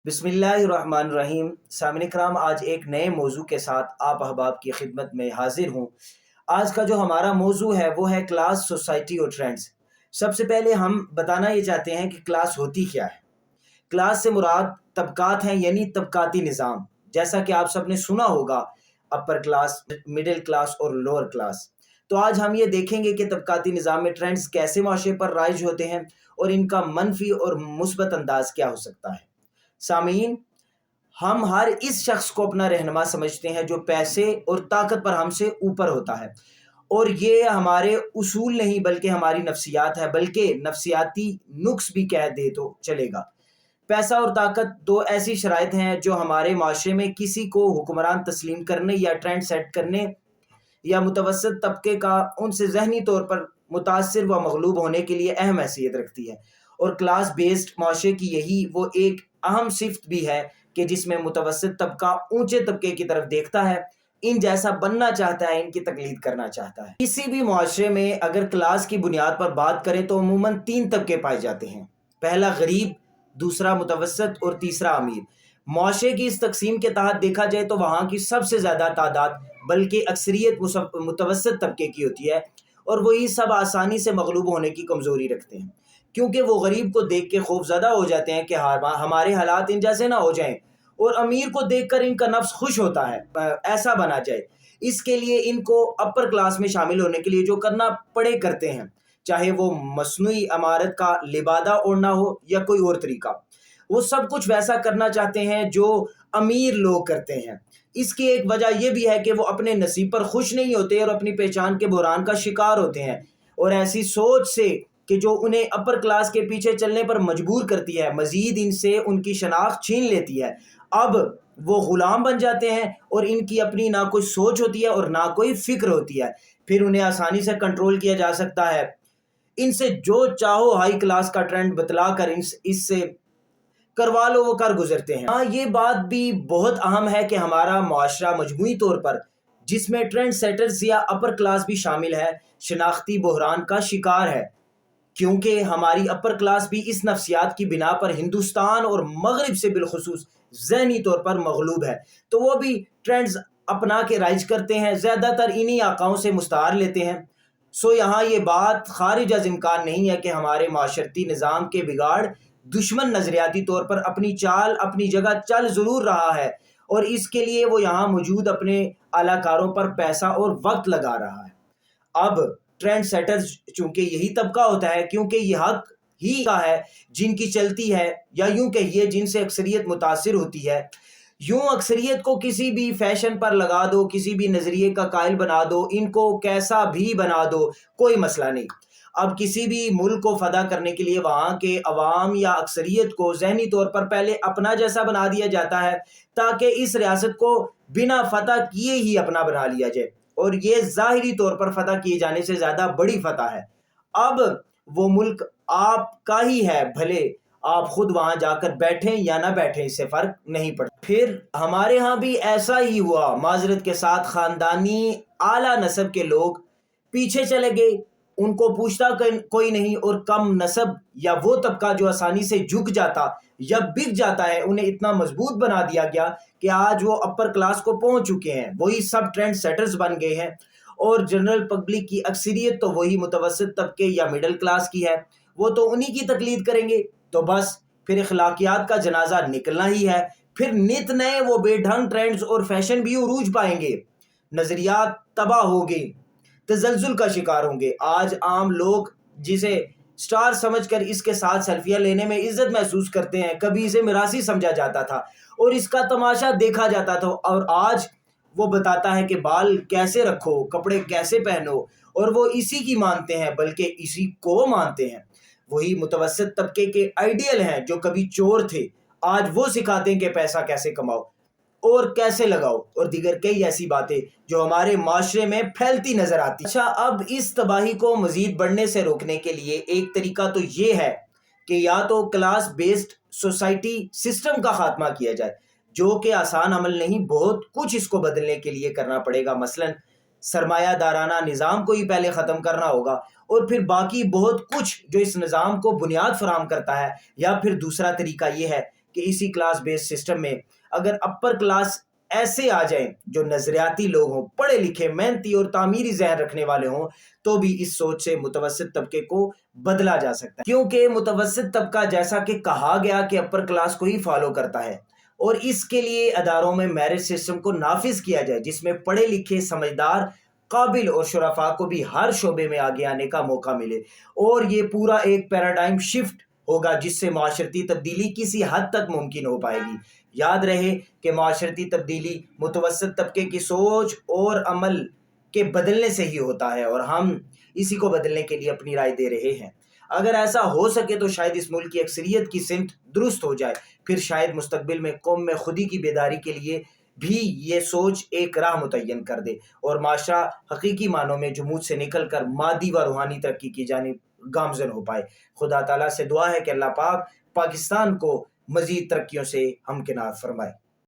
बिस्मिल्लाहिर्रहमानिर्रहीम। सामने कराम, आज एक नए मौजू के साथ आप अहबाब की खिदमत में हाजिर हूँ। आज का जो हमारा मौजू है वो है क्लास, सोसाइटी और ट्रेंड्स। सबसे पहले हम बताना ये चाहते हैं कि क्लास होती क्या है। क्लास से मुराद तबकात हैं, यानी तबकाती निज़ाम। जैसा कि आप सब ने सुना होगा, अपर क्लास, मिडिल क्लास और लोअर क्लास। तो आज हम ये देखेंगे कि तबकाती निज़ाम में ट्रेंड्स कैसे माशरे पर राइज होते हैं और इनका मनफी और मुस्बत अंदाज क्या हो सकता है। सामीन, हम हर इस शख्स को अपना रहनुमा समझते हैं जो पैसे और ताकत पर हमसे ऊपर होता है, और ये हमारे उसूल नहीं बल्कि हमारी नफ्सियात है, बल्कि नफ्सियाती नुक्स भी कह दे तो चलेगा। पैसा और ताकत दो ऐसी शराइत हैं जो हमारे माशरे में किसी को हुक्मरान तस्लीम करने या ट्रेंड सेट करने या मुतवसत तबके का उनसे ज़हनी तौर पर मुतासिर व मगलूब होने के लिए अहम हैसियत रखती है। और क्लास बेस्ड माशरे की यही वो एक अहम सिफ्त भी है कि जिसमें मुतवसत तबका ऊंचे तबके की तरफ देखता है, इन जैसा बनना चाहता है, इनकी तकलीद करना चाहता है। किसी भी माशरे में अगर क्लास की बुनियाद पर बात करें तो अमूमन तीन तबके पाए जाते हैं। पहला गरीब, दूसरा मुतवसत और तीसरा अमीर। माशरे की इस तकसीम के तहत देखा जाए तो वहाँ की सबसे ज़्यादा तादाद बल्कि अक्सरियत मुतवसत तबके की होती है, और वही सब आसानी से मगलूब होने की कमज़ोरी रखते हैं, क्योंकि वो गरीब को देख के खौफजदा हो जाते हैं कि हमारे हालात इन जैसे ना हो जाएं, और अमीर को देखकर इनका नफ्स खुश होता है ऐसा बना जाए। इसके लिए इनको अपर क्लास में शामिल होने के लिए जो करना पड़े करते हैं, चाहे वो मसनूई अमारत का लिबादा ओढ़ना हो या कोई और तरीका। वो सब कुछ वैसा करना चाहते हैं जो अमीर लोग करते हैं। इसकी एक वजह यह भी है कि वो अपने नसीब पर खुश नहीं होते और अपनी पहचान के बहरान का शिकार होते हैं, और ऐसी सोच से कि जो उन्हें अपर क्लास के पीछे चलने पर मजबूर करती है, मजीद इनसे उनकी शनाख्त छीन लेती है। अब वो गुलाम बन जाते हैं और इनकी अपनी ना कोई सोच होती है और ना कोई फिक्र होती है। फिर उन्हें आसानी से कंट्रोल किया जा सकता है। इनसे जो चाहो हाई क्लास का ट्रेंड बतला कर इससे करवा लो, वो कर गुजरते हैं। हाँ, ये बात भी बहुत अहम है कि हमारा मुआशरा मजमूई तौर पर, जिसमें ट्रेंड सेटर्स या अपर क्लास भी शामिल है, शनाख्ती बहरान का शिकार है, क्योंकि हमारी अपर क्लास भी इस नफ्सियात की बिना पर हिंदुस्तान और मगरिब से बिलखुसूस ज़हनी तौर पर मगलूब है। तो वो भी ट्रेंड्स अपना के राइज करते हैं, ज़्यादातर इन्हीं आकाओं से मुस्तार लेते हैं। सो यहाँ ये बात खारिज अज़ इम्कान नहीं है कि हमारे माशरती निज़ाम के बिगाड़ दुश्मन नज़रियाती तौर पर अपनी चाल अपनी जगह चल ज़रूर रहा है, और इसके लिए वो यहाँ मौजूद अपने अलाकारों पर पैसा और वक्त लगा रहा है। अब ट्रेंड सेटर्स चूंकि यही तबका होता है, क्योंकि ये हक ही का है जिनकी चलती है, या यूं कहिए जिनसे अक्सरियत मुतासिर होती है। यूं अक्सरियत को किसी भी फैशन पर लगा दो, किसी भी नज़रिए का कायल बना दो, इनको कैसा भी बना दो, कोई मसला नहीं। अब किसी भी मुल्क को फदा करने के लिए वहाँ के अवाम या अक्सरियत को ज़हनी तौर पर पहले अपना जैसा बना दिया जाता है, ताकि इस रियासत को बिना फतह किए ही अपना बना लिया जाए, और ये ज़ाहिरी तौर पर फतह किए जाने से ज़्यादा बड़ी फतह है। अब वो मुल्क आपका ही है, भले आप खुद वहाँ जाकर बैठें या ना बैठें, इससे फ़र्क नहीं पड़ता। फिर हमारे यहाँ भी ऐसा ही हुआ। माजरत के साथ ख़ानदानी आला नस्ब के लोग पीछे चले गए, उनको पूछता कोई नहीं, और कम नस्ब या वो तबका जो आसानी से झुक जाता या बिक जाता है, उन्हें इतना मजबूत बना दिया गया कि आज वो अपर क्लास को पहुंच चुके हैं। वही सब ट्रेंड सेटर्स बन गए हैं, और जनरल पब्लिक की अक्सरियत तो वही मुतवसत तबके या मिडिल क्लास की है। वो तो उन्हीं की तकलीद करेंगे। तो बस फिर अखलाकियात का जनाजा निकलना ही है। फिर नित नए वो बेढंग ट्रेंड्स और फैशन भी उरूज पाएंगे, नजरियात तबाह होंगे, तजल्जुल का शिकार होंगे। आज आम लोग जिसे स्टार समझकर इसके साथ सेल्फियां लेने में इज्जत महसूस करते हैं, कभी इसे मिरासी समझा जाता था और इसका तमाशा देखा जाता था, और आज वो बताता है कि बाल कैसे रखो, कपड़े कैसे पहनो, और वो इसी की मानते हैं, बल्कि इसी को मानते हैं। वही मुतवसत तबके के आइडियल हैं जो कभी चोर थे, आज वो सिखाते हैं कि पैसा कैसे कमाओ और कैसे लगाओ, और दीगर कई ऐसी बातें जो हमारे माशरे में फैलती नजर आती। अच्छा, अब इस तबाही को मजीद बढ़ने से रोकने के लिए एक तरीका तो ये है कि या तो क्लास बेस्ड सोसाइटी सिस्टम का खात्मा किया जाए, जो कि आसान अमल नहीं, बहुत कुछ इसको बदलने के लिए करना पड़ेगा। मसलन सरमायादाराना निज़ाम को ही पहले ख़त्म करना होगा, और फिर बाकी बहुत कुछ जो इस निज़ाम को बुनियाद फराहम करता है। या फिर दूसरा तरीका ये है کہ اسی کلاس بیس سسٹم میں اگر اپر کلاس ایسے آ جائیں جو نظریاتی لوگ ہوں، پڑھے لکھے، محنتی اور تعمیری ذہن رکھنے والے ہوں، تو بھی اس سوچ سے متوسط طبقے کو بدلا جا سکتا ہے، کیونکہ متوسط طبقہ جیسا کہ کہا گیا کہ اپر کلاس کو ہی فالو کرتا ہے، اور اس کے لیے اداروں میں میرٹ سسٹم کو نافذ کیا جائے جس میں پڑھے لکھے، سمجھدار، قابل اور شرفاء کو بھی ہر شعبے میں آگے آنے کا موقع ملے، اور یہ پورا ایک پیراڈائم شفٹ ہوگا جس سے معاشرتی تبدیلی کسی حد تک ممکن ہو پائے گی۔ یاد رہے کہ معاشرتی تبدیلی متوسط طبقے کی سوچ اور عمل کے بدلنے سے ہی ہوتا ہے، اور ہم اسی کو بدلنے کے لیے اپنی رائے دے رہے ہیں۔ اگر ایسا ہو سکے تو شاید اس ملک کی اکثریت کی سمت درست ہو جائے، پھر شاید مستقبل میں قوم میں خودی کی بیداری کے لیے بھی یہ سوچ ایک راہ متعین کر دے، اور معاشرہ حقیقی معنوں میں جمود سے نکل کر مادی و روحانی ترقی کی جانب گامزن ہو پائے۔ خدا تعالیٰ سے دعا ہے کہ اللہ پاک پاکستان کو مزید ترقیوں سے ہمکنار فرمائے۔